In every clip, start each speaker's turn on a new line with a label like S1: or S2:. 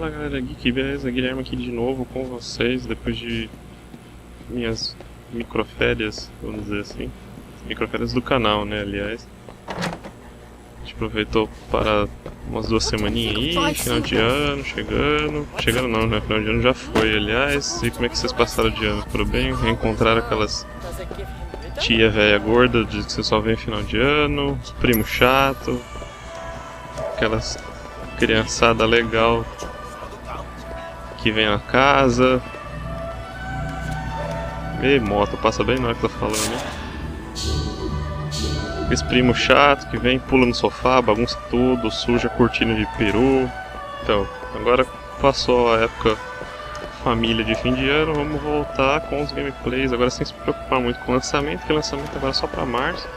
S1: Fala galera, Geek, beleza? Guilherme aqui de novo com vocês, depois de minhas microférias, vamos dizer assim. Microférias do canal, né, aliás. A gente aproveitou para umas 2 semaninhas aí, final de ano, chegando. Chegando não, né, final de ano já foi, aliás. E como é que vocês passaram de ano? Tudo bem? Reencontraram aquelas tia velha gorda de que você só vem final de ano, primo chato, aquelas criançada legal que vem na casa. E moto, passa bem na hora que tá falando, né? Esse primo chato que vem, pula no sofá, bagunça tudo, suja a cortina de peru. Então, agora passou a época família de fim de ano, vamos voltar com os gameplays, agora sem se preocupar muito com o lançamento, que o lançamento agora é só pra março.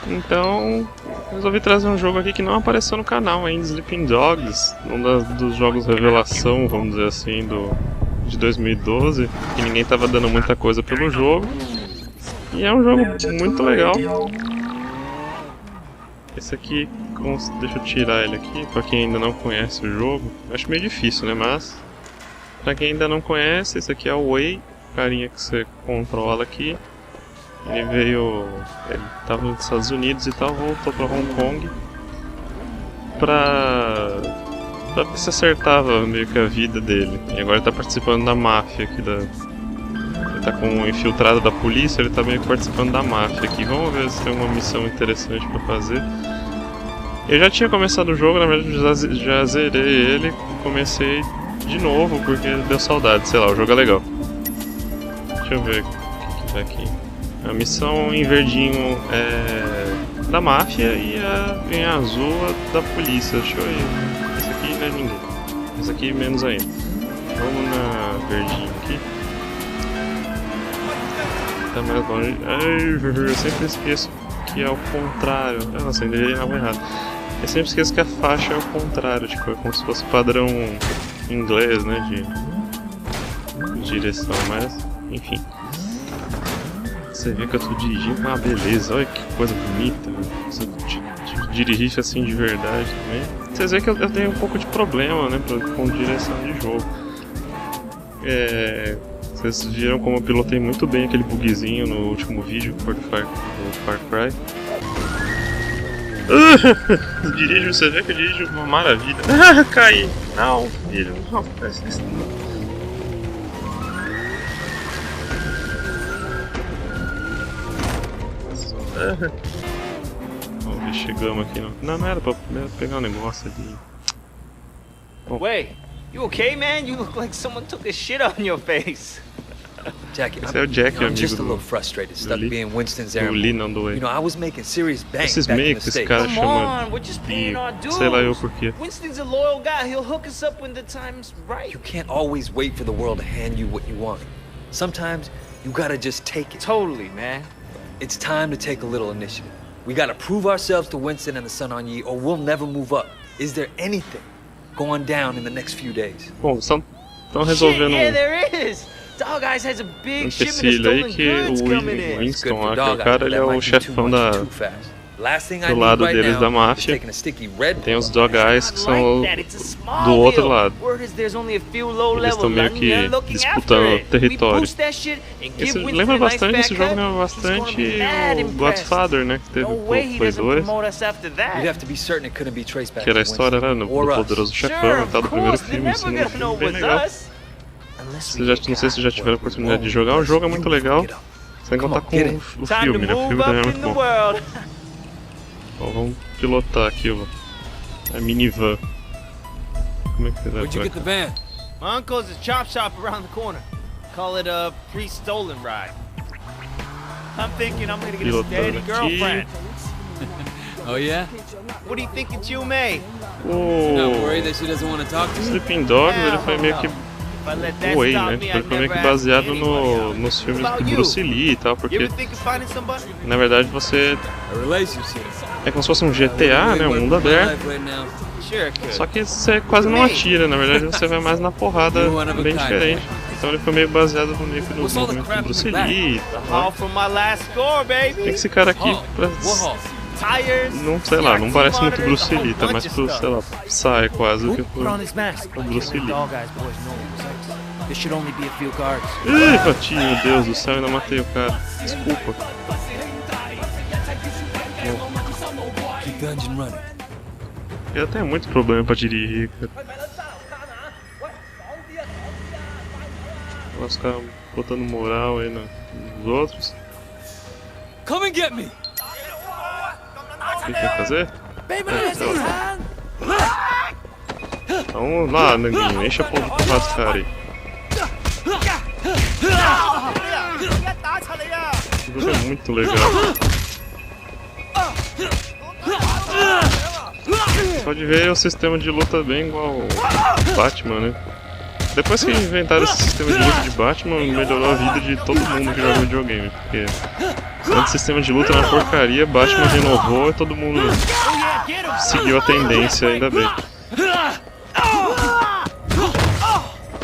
S1: Então, resolvi trazer um jogo aqui que não apareceu no canal ainda, Sleeping Dogs, um dos jogos revelação, vamos dizer assim, de 2012, que ninguém tava dando muita coisa pelo jogo. E é um jogo muito legal. Esse aqui, deixa eu tirar ele aqui, pra quem ainda não conhece o jogo. Acho meio difícil, né, mas pra quem ainda não conhece, esse aqui é o Wei, carinha que você controla aqui. Ele tava nos Estados Unidos e tal, voltou pra Hong Kong pra ver se acertava meio que a vida dele. E agora ele tá participando da máfia aqui ele tá como infiltrado da polícia, ele tá meio que participando da máfia aqui. Vamos ver se tem uma missão interessante pra fazer. Eu já tinha começado o jogo, na verdade já zerei ele, comecei de novo porque deu saudade, sei lá, o jogo é legal. Deixa eu ver o que tá aqui. A missão em verdinho é da máfia e em azul é da polícia. Deixa eu ir. Esse aqui não é ninguém. Esse aqui menos ainda. Vamos na verdinho aqui. Tá mais longe. Ai, eu sempre esqueço que é o contrário. Nossa, eu deveria ir na rua errada. Eu sempre esqueço que a faixa é o contrário. Tipo, é como se fosse padrão inglês, né? De direção, mas enfim. Você vê que eu tô dirigindo com uma beleza, olha que coisa bonita, você dirigir assim de verdade também. Vocês veem que eu tenho um pouco de problema, né, com direção de jogo. Vocês viram como eu pilotei muito bem aquele bugzinho no último vídeo do Far Cry. Dirijo, você vê que eu dirijo uma maravilha. Caí! Não, filho, não faz isso não. Vamos ver, chegamos aqui não era pra pegar um negócio ali.
S2: Wait, you okay, man? You look like someone took a shit on your face.
S3: Jackie,
S1: esse é o Jack,
S3: I'm
S1: amigo
S3: just a little frustrated stuck being Winston's
S1: do
S3: airman.
S1: Lee, não do Wei.
S3: You know, I was making serious bank
S1: Esses
S3: back in
S1: meio
S3: the
S1: que esse
S3: States.
S1: cara
S2: Come
S1: chama
S2: on, we're just paying our dues.
S1: sei lá eu porquê.
S2: Winston's a loyal guy. He'll hook us up when the time's right.
S3: You can't always wait for the world to hand you what you want. Sometimes you gotta just take it.
S2: Totally, man.
S3: It's time to take a little initiative. We gotta prove ourselves to Winston and the Sun On Yee, or we'll never move up. Is there anything going down in the next few days?
S1: Bom, estão resolvendo
S2: Shit, yeah, there is. Dog Eyes has a big shipment of
S1: empecilho aí
S2: stolen
S1: que
S2: goods
S1: o
S2: coming in.
S1: Winston lá, que é o cara, ele é o chefão do lado deles da máfia. Tem os Dog Eyes que são do outro lado. Eles estão meio que disputando o território. Lembra bastante, esse jogo lembra bastante o Godfather, né? Que teve o Play 2. Que era a história, né? Do Poderoso Chefão e tal, do primeiro filme, assim, um filme bem legal. Não sei se vocês já tiveram a oportunidade de jogar, o jogo é muito legal. Sem contar com o filme, né? O filme também é muito bom. Bom, vamos pilotar aqui a minivan. Como é que você vai pra cá?
S2: My uncle's a chop shop around the corner. Call it a pre-stolen ride. I'm thinking I'm gonna get a steady girlfriend.
S4: Oh yeah?
S2: What do you think it's you, May?
S4: Not worried that she doesn't want to talk to me?
S1: Sleeping Dogs, ele foi meio que o Wei, né? Tipo, ele foi meio que baseado nos filmes do Bruce Lee e tal, porque na verdade você é como se fosse um GTA, né? Um mundo aberto. Só que você quase não atira, na verdade você vai mais na porrada, bem diferente. Então ele foi meio baseado no movimento do Bruce Lee e tal. Tem esse cara aqui pra
S2: tires.
S1: Não, sei lá, não parece muito Bruce Lee, tá mais pro, sei lá, sai quase do que
S2: Put on his mask.
S1: pro Bruce Lee.
S2: Dog eyes, boys, no one. There should only be a few guards.
S1: Ih, bati, meu Deus do céu, ainda matei o cara. Desculpa.
S3: Keep the engine running.
S1: Eu tenho muito problema pra dirigir, cara. Os caras botando moral aí nos outros.
S3: Come and get me.
S1: O que vai fazer? Então lá, neguinho, enche a porra dos caras aí. Esse jogo é muito legal. Pode ver o sistema de luta bem igual o Batman, né? Depois que inventaram esse sistema de luta de Batman, melhorou a vida de todo mundo que joga videogame. Porque antes o sistema de luta era uma porcaria, Batman renovou e todo mundo seguiu a tendência, ainda bem.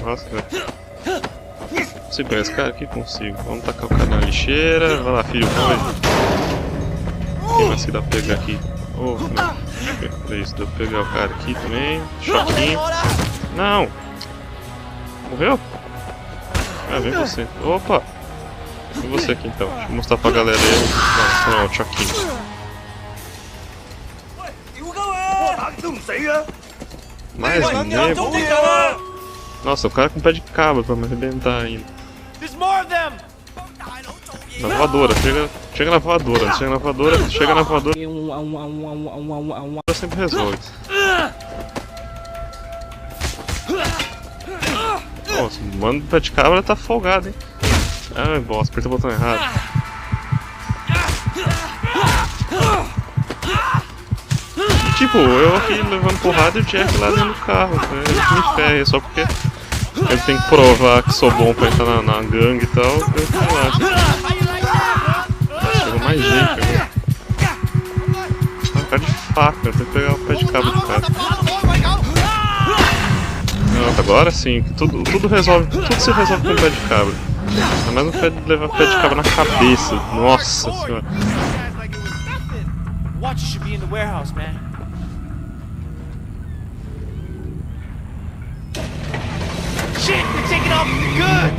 S1: Nossa, velho. Consigo pegar esse cara aqui? Consigo. Vamos tacar o cara na lixeira. Vai lá, filho, vai. Quem mais que dá pra pegar aqui? Oh, não. É isso, dá pra pegar o cara aqui também. Choquinho. Não! Morreu? Ah, vem você. Opa! Vem você aqui então. Deixa eu mostrar pra galera aí. Nossa, não, o choquinho. Mais um nego. Nossa, o cara com pé de cabra pra me arrebentar ainda. Na voadora, chega na voadora, chega na voadora, chega na voadora. Sempre resolve. Nossa, o mano do pé de cabra tá folgado, hein? Ai, bosta, apertei o botão errado. E, tipo, eu aqui levando porrada e o Jack lá dentro do carro. Ele me ferra, só porque ele tem que provar que sou bom pra entrar na gangue e tal. Eu fui lá. Chegou mais gente, né? Tá um cara de faca, eu tenho que pegar o pé de cabra do cara. Não, agora sim, tudo se resolve com o pé de cabra. Ainda mais não levar o pé de cabra na cabeça. Nossa senhora.
S2: Watch should be in the warehouse, man. Shit, they're taking off good.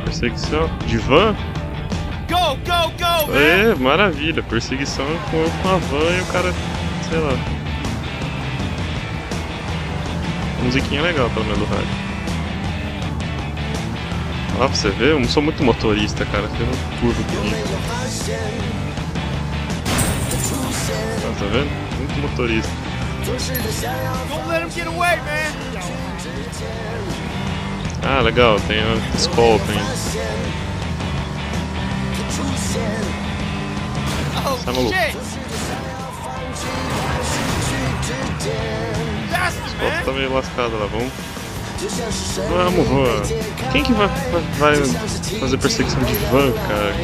S1: Perseguição de van?
S2: Go, go, go, man.
S1: É, maravilha. Perseguição com a van e o cara, sei lá. Musiquinha legal pelo menos do rádio. Ó, pra você ver, eu não sou muito motorista, cara. Eu não curvo bonito. Tá vendo? Muito motorista.
S2: Don't let him get away, man.
S1: Ah, legal, tem a escolta ainda.
S2: Oh,
S1: Tá maluco.
S2: shit. That's
S1: A
S2: the
S1: escolta tá
S2: man.
S1: meio lascada lá, vamos. Vamos, van. Quem que vai fazer perseguição de van, cara?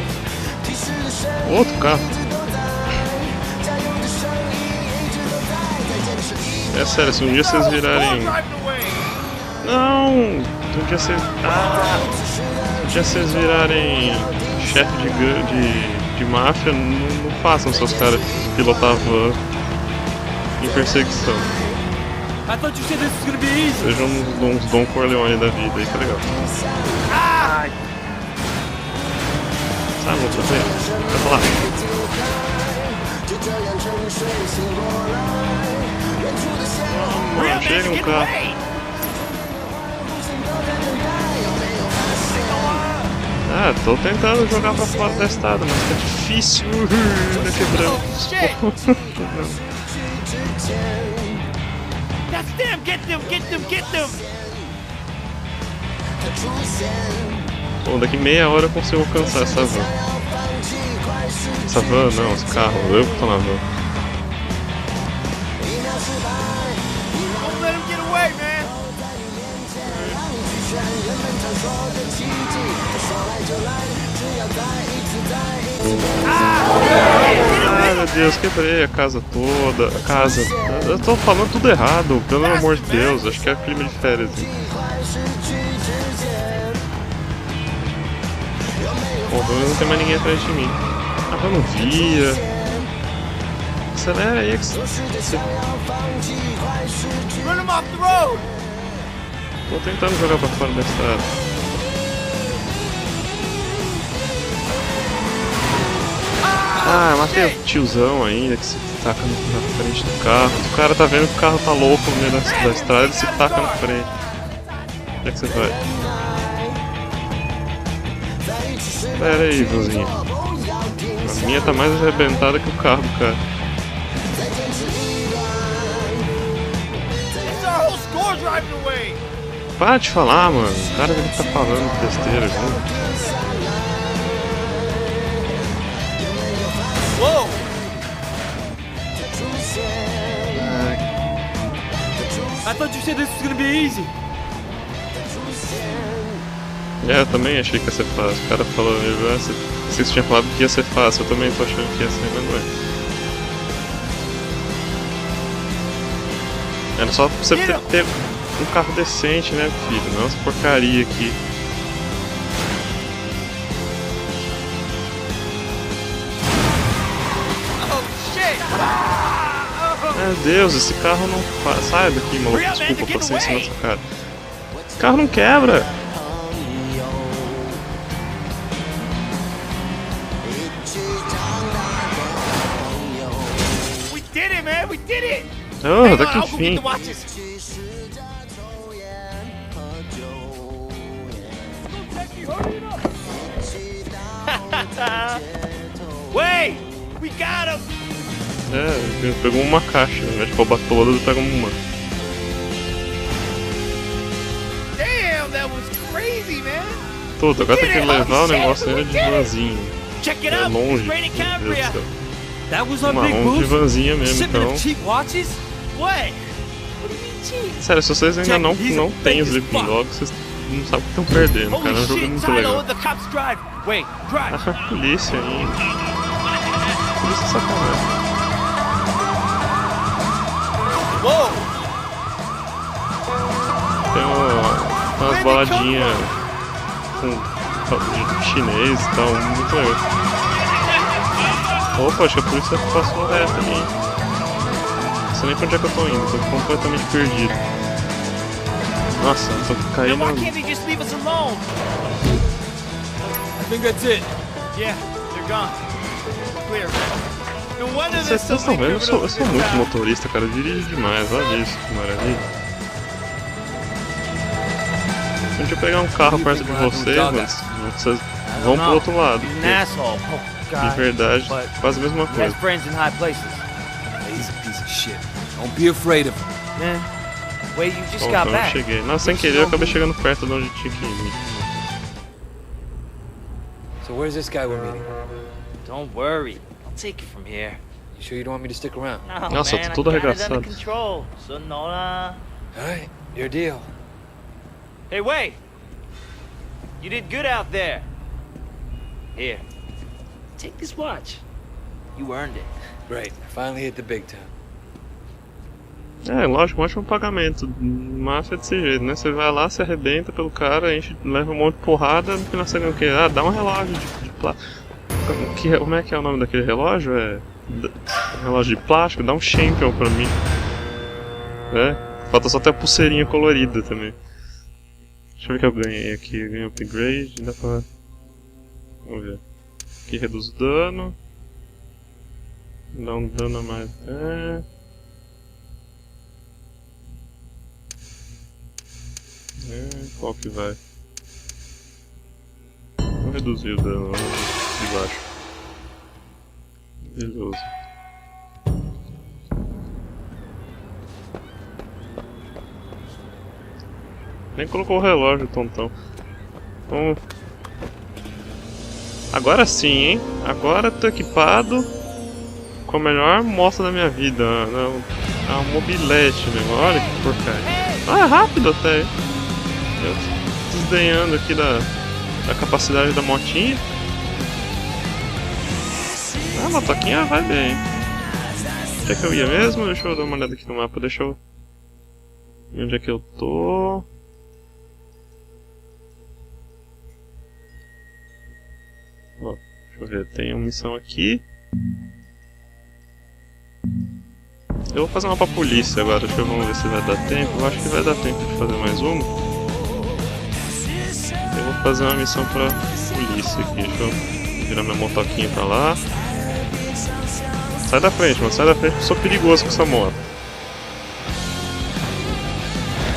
S1: Outro carro. É sério, se um dia vocês virarem.
S2: Driving away.
S1: Não! Um dia vocês. Um dia vocês virarem chefe de máfia, não façam seus caras pilotar van em perseguição.
S4: I thought you said this was gonna be easy.
S1: Sejam uns Don Corleone da vida aí, tá legal. Sabe, vou fazer? Vai lá.
S2: Real
S1: Mano, chega
S2: man,
S1: um
S2: get
S1: carro.
S2: away.
S1: Ah, tô tentando jogar pra fora da estrada, mas tá difícil. Tá quebrando.
S2: Oh, shit. That's them. Get them, get them, get them.
S1: Bom, daqui meia hora eu consigo alcançar essa van. Essa van não, esse carro, eu que tô na van.
S2: Don't let him get away, man.
S1: Ai meu Deus, quebrei a casa toda. A casa. Eu tô falando tudo errado, pelo amor de Deus. Acho que é clima de férias. Hein? Bom, pelo menos não tem mais ninguém atrás de mim. Ah, eu não via. Acelera aí que você...
S2: Run him off the road!
S1: Tô tentando jogar pra fora da estrada. Ah, matei o tiozão ainda que se taca na frente do carro. O cara tá vendo que o carro tá louco no meio da estrada e se taca na frente. Onde é que você vai? Pera aí, vozinha. A minha tá mais arrebentada que o carro do cara.
S2: It's our whole score driving away!
S1: Para de falar, mano. O cara deve tá falando besteira junto.
S2: Whoa!
S4: I thought you said this was gonna be easy.
S1: Eu também achei que ia ser fácil. O cara falou, vocês tinham falado que ia ser fácil, eu também tô achando que ia ser, mas não é. Era só pra você ter um carro decente, né, filho? Não essa porcaria aqui. Meu Deus, esse carro não faz. Sai daqui, maluco. Desculpa, passei em cima da sua cara. Esse carro não quebra.
S2: We did it, man! We did it!
S1: Oh,
S2: Hang
S1: até
S2: on,
S1: que
S2: I'll go get
S1: enfim.
S2: the watches. Wait! We got him!
S1: É, ele pegou uma caixa, ao invés de roubar todas, ele pegou uma.
S2: Damn, that was crazy, man!
S1: Tudo, agora tem que levar o negócio ainda de vanzinho.
S2: Check it
S1: É
S2: out!
S1: longe,
S2: It's raining
S1: meu Deus
S2: Cambria!
S1: do céu.
S4: That was our
S1: Uma
S4: big
S1: onda de
S4: move.
S1: vanzinha mesmo,
S4: Shipment
S1: então.
S4: of cheap watches.
S2: What? What do you mean cheap?
S1: Sério, se vocês ainda
S4: Jack,
S1: não
S4: he's a
S1: têm os
S4: fake as
S1: Sleeping
S4: fuck.
S1: Dogs, vocês não sabem o que estão perdendo, cara. É um
S2: Holy
S1: jogo
S2: shit,
S1: muito
S2: Tyler,
S1: legal.
S2: let the cops drive! Wait, drive!
S1: A polícia ainda. Polícia é sacanagem.
S2: Whoa!
S1: Tem umas baladinhas com de chinês e tal, muito legal. Opa, acho que a polícia passou reto ali. Não sei nem pra onde é que eu tô indo, tô completamente perdido. Nossa, eu tô
S2: Then
S1: caindo.
S2: why can't they just leave us alone?
S4: I think that's it.
S2: Yeah, they're gone. Clear, man. No wonder
S1: Vocês
S2: there's so
S1: estão
S2: many
S1: vendo?
S2: criminals
S1: Eu
S2: in
S1: sou
S2: this
S1: muito
S2: town.
S1: motorista, cara. Eu dirijo demais, olha isso, que maravilha. Se a gente pegar um carro perto de vocês, mano, vocês vão pro outro lado.
S2: He's an
S1: porque,
S2: asshole. Oh,
S1: de
S2: God.
S1: verdade,
S2: But
S1: faz a mesma
S2: he has
S1: coisa.
S2: friends in high places.
S3: He's a piece of shit. Don't be afraid of him.
S2: Man, wait, you just
S1: Bom,
S2: got
S1: então eu
S2: back.
S1: cheguei. Nossa, sem querer eu acabei chegando perto de onde tinha que ir.
S3: So where's this guy we're meeting?
S2: Don't worry. I'll take it from here.
S3: You sure you don't want me to stick around?
S2: No,
S1: Nossa,
S2: man,
S1: tá tudo
S2: I got it
S1: arregaçado.
S2: under control. So no,
S3: All right, your deal.
S2: Hey, wait! You did good out there. Here, take this watch. You earned it.
S3: Great. Finally hit the big time.
S1: É, lógico, um ótimo pagamento. Máfia é desse jeito, né? Você vai lá, se arrebenta pelo cara, enche, leva um monte de porrada, no final você ganha o quê? Ah, dá um relógio de plástico. Como é que é o nome daquele relógio? Relógio de plástico? Dá um champion pra mim. É? Falta só ter a pulseirinha colorida também. Deixa eu ver o que eu ganhei aqui. Eu ganhei upgrade, dá pra... Vamos ver. Aqui reduz o dano. Dá um dano a mais. Qual que vai? Vamos reduzir o dano de baixo. Beleza. Nem colocou o relógio, tontão. Vamos. Agora sim, hein? Agora tô equipado com a melhor moto da minha vida. A mobilete, né? Olha que porcaria. Ah, é rápido até. Eu tô desdenhando aqui da capacidade da motinha. Ah, a motoquinha vai bem. Onde é que eu ia mesmo? Deixa eu dar uma olhada aqui no mapa. Deixa eu ver onde é que eu tô. Ó, deixa eu ver. Tem uma missão aqui. Eu vou fazer uma pra polícia agora, deixa eu ver se vai dar tempo. Eu acho que vai dar tempo de fazer mais uma. Eu vou fazer uma missão pra polícia aqui, deixa eu virar minha motoquinha pra lá. Sai da frente, mano, sai da frente, eu sou perigoso com essa moto.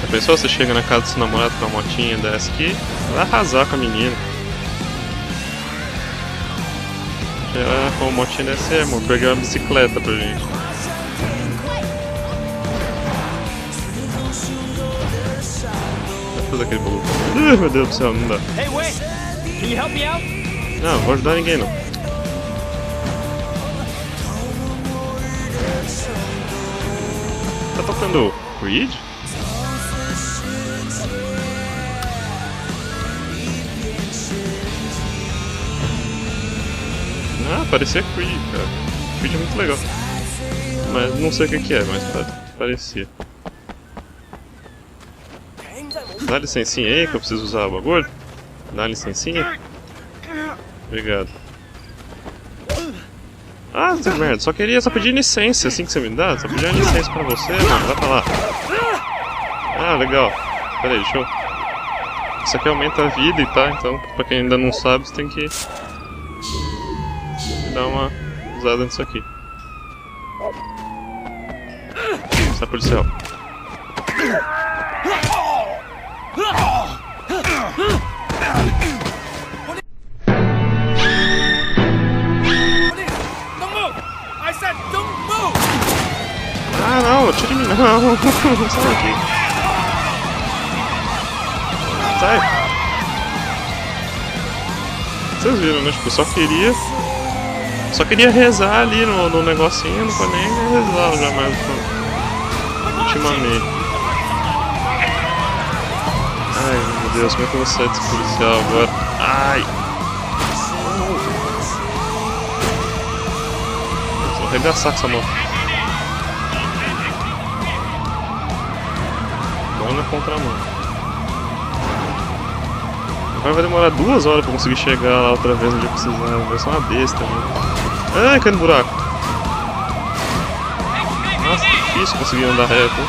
S1: Já pensou, você chega na casa do seu namorado com a motinha, desce aqui, vai arrasar com a menina. Ela com a motinha desce, amor, pegar uma bicicleta pra gente. Tudo aquele bagulho. Meu Deus do céu, não dá.
S2: Hey, wait! Can you help me out?
S1: Não vou ajudar ninguém não. Tá tocando Creed? Ah, parecia Creed, cara. Creed é muito legal. Mas não sei o que é, mas parecia. Dá licencinha aí que eu preciso usar o bagulho. Dá licencinha. Obrigado. Ah, seu merda, só pedir licença assim que você me dá. Só pedir uma licença pra você, mano. Vai pra lá. Ah, legal. Pera aí, deixa eu... Isso aqui aumenta a vida e tá, então pra quem ainda não sabe, você tem que dar uma usada nisso aqui. Sai, policial. Ah, não, atira em mim, não. Sai daqui. Sai. Vocês viram, né? Tipo, só queria rezar ali no negocinho, não foi nem rezar já mais ultimamente. Ai, meu Deus, como é que eu vou sair desse policial agora? Ai! Vou arregaçar com essa moto. Bom na contramão. Agora vai demorar 2 horas pra conseguir chegar lá outra vez onde eu precisava. Vai ser uma besta, mano. Ai, caiu no buraco. Nossa, difícil conseguir andar reto, hein?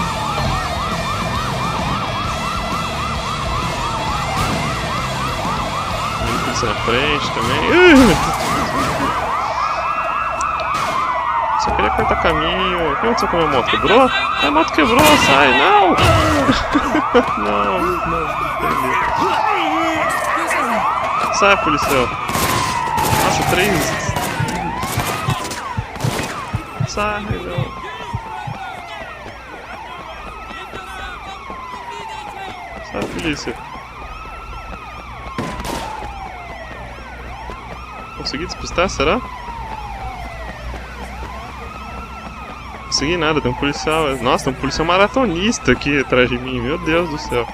S1: Na frente também. Só queria cortar caminho. O que aconteceu com a minha moto? Quebrou? A moto quebrou, sai! Não! não. Sai, policial. Nossa, 3. Sai, não. Sai, polícia. Consegui despistar, será? Consegui nada, tem um policial. Nossa, tem um policial maratonista aqui atrás de mim, meu Deus do céu.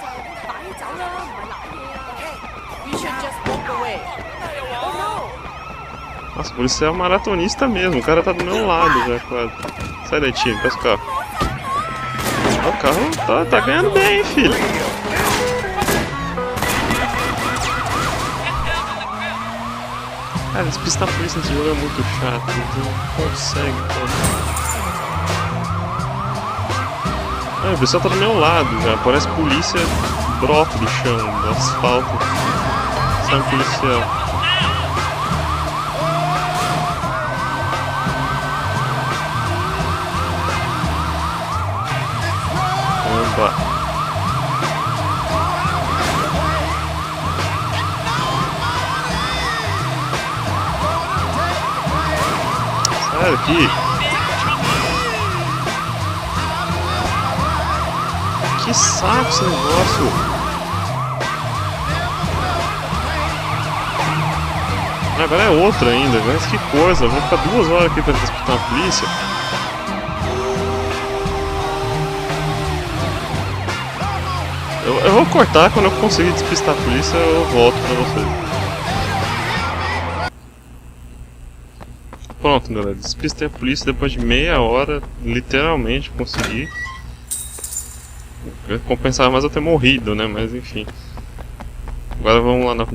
S1: Nossa, o policial é maratonista mesmo, o cara tá do meu lado já quase. Sai daí, time, passa o carro. O carro tá ganhando bem, hein, filho. Cara, despistar a polícia nesse jogo é muito chato, não consegue, cara. Ah, o pessoal tá do meu lado já, parece polícia brota do chão, do asfalto. Sai um policial. Opa. Sai daqui. Que saco esse negócio. Agora é outra ainda, mas que coisa. Vou ficar 2 horas aqui pra disputar a polícia. Eu vou cortar, quando eu conseguir despistar a polícia eu volto pra vocês. Pronto, galera, despistei a polícia depois de meia hora, literalmente consegui. Compensava mais eu ter morrido, né, mas enfim. Agora vamos lá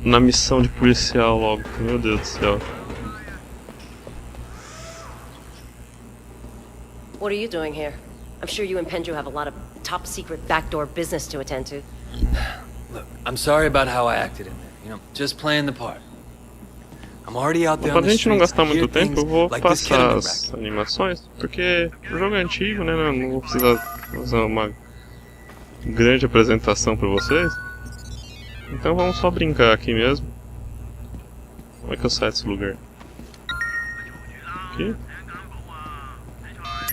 S1: na missão de policial logo, meu Deus do céu.
S5: What are you doing here? I'm sure you and Pendrew have a lot of top secret backdoor business to attend to.
S3: Look, I'm sorry about how I acted in there. You know, just playing the part. I'm already out there
S1: Pra
S3: on the
S1: gente não
S3: streets.
S1: gastar
S3: I hear
S1: muito tempo, eu vou
S3: things like this kid
S1: passar
S3: on the
S1: as
S3: rack.
S1: animações, porque o jogo é antigo, né? Não vou precisar fazer uma grande apresentação pra vocês. Então vamos só brincar aqui mesmo. Como é que eu saio desse lugar? Aqui?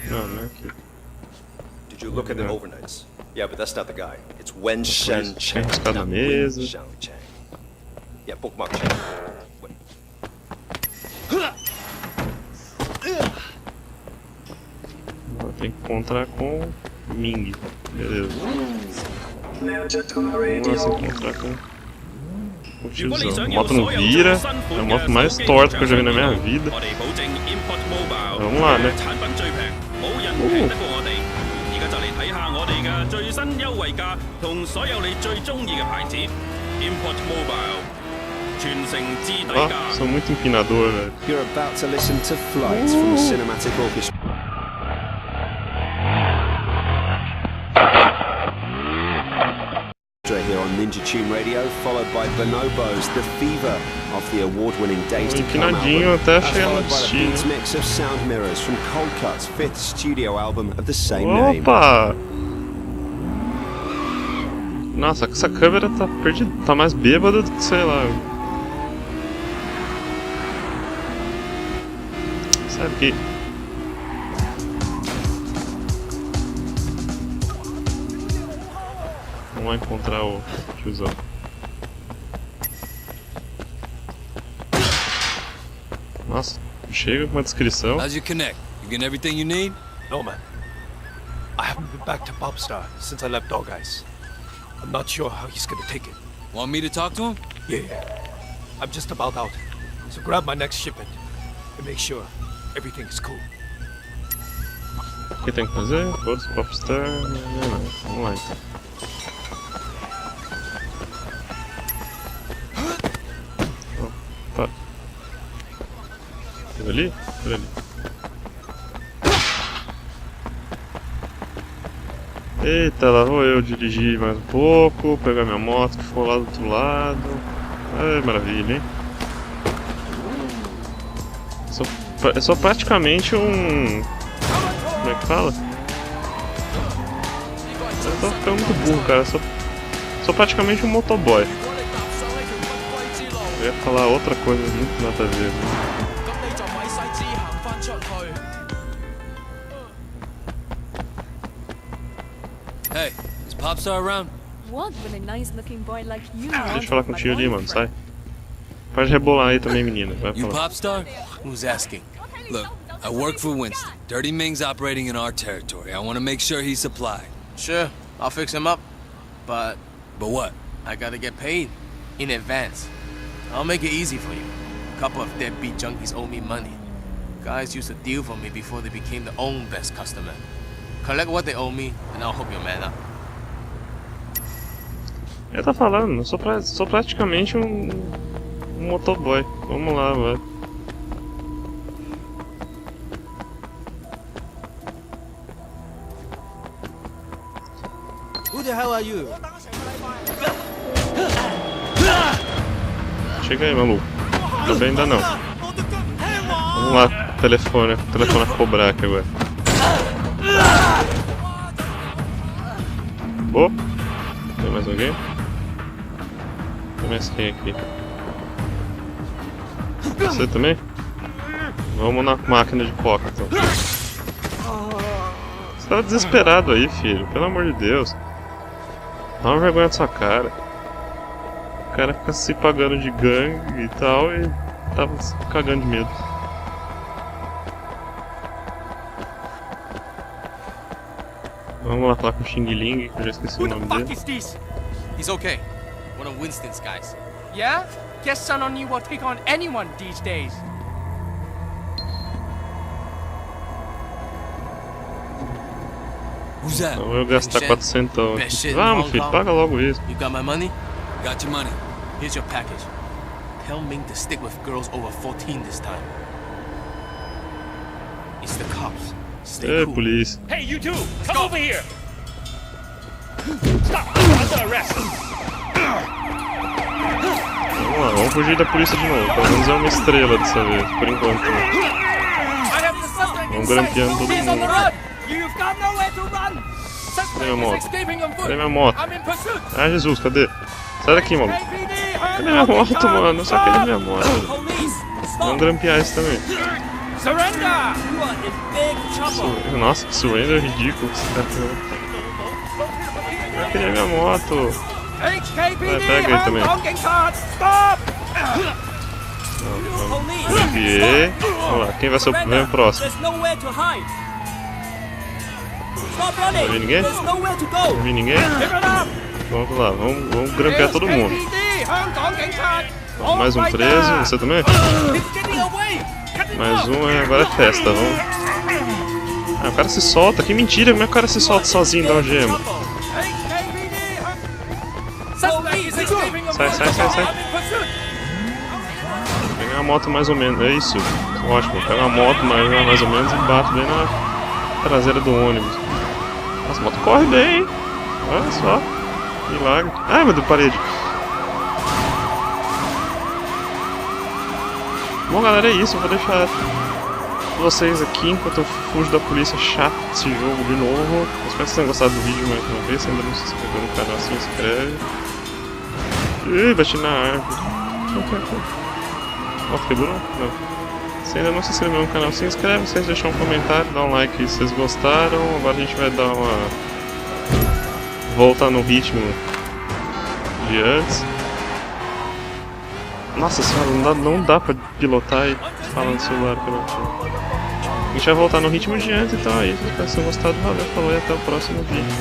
S1: Não, não é aqui.
S6: Did you look at the
S1: Yeah.
S6: overnights? Yeah, but that's not the guy. It's Wen Shan Chang.
S1: Buscar na
S6: not
S1: mesa.
S6: Wen Xiang Chang. Yeah, bookmark Chang. Wait.
S1: Agora tem que encontrar com Ming. Beleza. Vamos lá se encontrar com o tiozão. A moto não vira, é a moto mais torta que eu já vi na minha vida. Vamos lá, né? Ó, sou muito empinador, velho.
S6: You're about to listen to Flight from the Cinematic Orchestra. Here on Ninja Tune Radio, followed by Bonobos, The Fever of the award-winning Days to Come
S1: Empinadinho
S6: album.
S1: até
S6: That's
S1: chegar no
S6: followed by the
S1: destino.
S6: beats mix of Sound Mirrors from Cold Cut's fifth studio album of the same name.
S1: Opa! Nossa, essa câmera tá perdida, tá mais bêbada do que sei lá. Sabe que vamos lá encontrar o tiozão. Nossa, chega com uma descrição.
S3: How's your connect? You getting everything you need?
S7: No, man. I haven't been back to Bobstar since I left Dog Eyes. I'm not sure how he's gonna take it.
S3: Want me to talk to him?
S7: Yeah. I'm just about out. So grab my next shipment and make sure everything is cool.
S1: O que tem que fazer? Todos Popstar. Vamos lá então. Opa. Por ali? Por ali. Eita, lá vou eu dirigir mais um pouco, pegar minha moto que ficou lá do outro lado. Ai, maravilha, hein? Eu sou praticamente um... Como é que fala? Eu tô ficando muito burro, cara. Eu sou praticamente um motoboy. Eu ia falar outra coisa muito nada a ver. Né?
S3: Hey, is Popstar around?
S8: What will a nice-looking boy like you
S1: Deixa eu
S8: want
S1: falar
S8: with my
S1: contigo ali, mano. Sai.
S8: boyfriend?
S1: Pode rebolar aí também, menina. Vai
S3: You
S1: falar.
S3: Popstar? Who's asking? Look, I work for Winston. Dirty Ming's operating in our territory. I want to make sure he's supplied.
S9: Sure, I'll fix him up. But
S3: But what?
S9: I gotta get paid in advance. I'll make it easy for you. A couple of deadbeat junkies owe me money. Guys used to deal for me before they became their own best customer. Collect what they owe me, and I'll hook your man up.
S1: Ele tá falando, eu sou praticamente um motoboy. Vamos lá, vai.
S9: Who the hell are you?
S1: Chega aí, maluco. Também ainda não. Vamos lá, telefone a cobrar aqui agora. Oh! Tem mais alguém? Tem mais quem aqui? Você também? Vamos na máquina de coca então. Você tava desesperado aí, filho. Pelo amor de Deus. Dá uma vergonha na sua cara. O cara fica se pagando de gangue e tal e tava se cagando de medo. Vamos lá falar com o Xing Ling, que eu já esqueci o nome dele.
S9: is this? He's okay. One of Winston's guys. Yeah? Guess Sun On You will take on anyone these days.
S3: Who's that?
S1: Então eu gastar
S9: Shit.
S1: 400
S9: Best
S1: aqui.
S9: shit in
S1: Vamos,
S9: Hong
S1: filho,
S9: Kong.
S1: paga logo isso.
S9: You got my money?
S3: Got your money.
S9: Here's your package. Tell Ming to stick with girls over 14 this time. It's the cops.
S1: Ê, polícia.
S2: Hey, you two! Come over here! Stop! Under arrest!
S1: Vamos lá, vamos fugir da polícia de novo. Pelo menos é uma estrela dessa vez, por enquanto. Vamos grampeando todo mundo. Cadê minha moto? Cadê minha moto? Ah, Jesus, cadê? Sai daqui, maluco. Cadê minha moto, mano? Só cadê minha moto? Vamos grampear isso também. Nossa, que surrender ridículo que esse cara fez. Cadê minha moto? Vai, pega aí também. Grampeei. Vamos lá, quem vai ser o próximo? Não vi ninguém? Não vi ninguém? Vamos lá, vamos grampear todo mundo. Mais um preso, você também? Mais um, agora é festa, vamos. Ah, o cara se solta, que mentira, meu cara se solta sozinho da algema. Sai. Pegar a moto mais ou menos, é isso. Ótimo, pega a moto mais ou menos e bato bem na traseira do ônibus. Nossa, a moto corre bem, hein? Olha só. Milagre. Ai, meu Deus, parede. Bom, galera, é isso. Eu vou deixar vocês aqui enquanto eu fujo da polícia chata desse jogo de novo. Eu espero que vocês tenham gostado do vídeo mais uma vez. Se ainda não se inscreveu no canal, se inscreve. Ih, bati na árvore. Ó, quebrou? Não. Se ainda não se inscreveu no canal, se inscreve. Se deixar um comentário, dá um like se vocês gostaram. Agora a gente vai dar uma... voltar no ritmo de antes. Nossa senhora, não dá pra pilotar e falar no celular pelo aqui. A gente vai voltar no ritmo de antes, então é isso. Espero que vocês tenham gostado. Valeu, falou e até o próximo vídeo.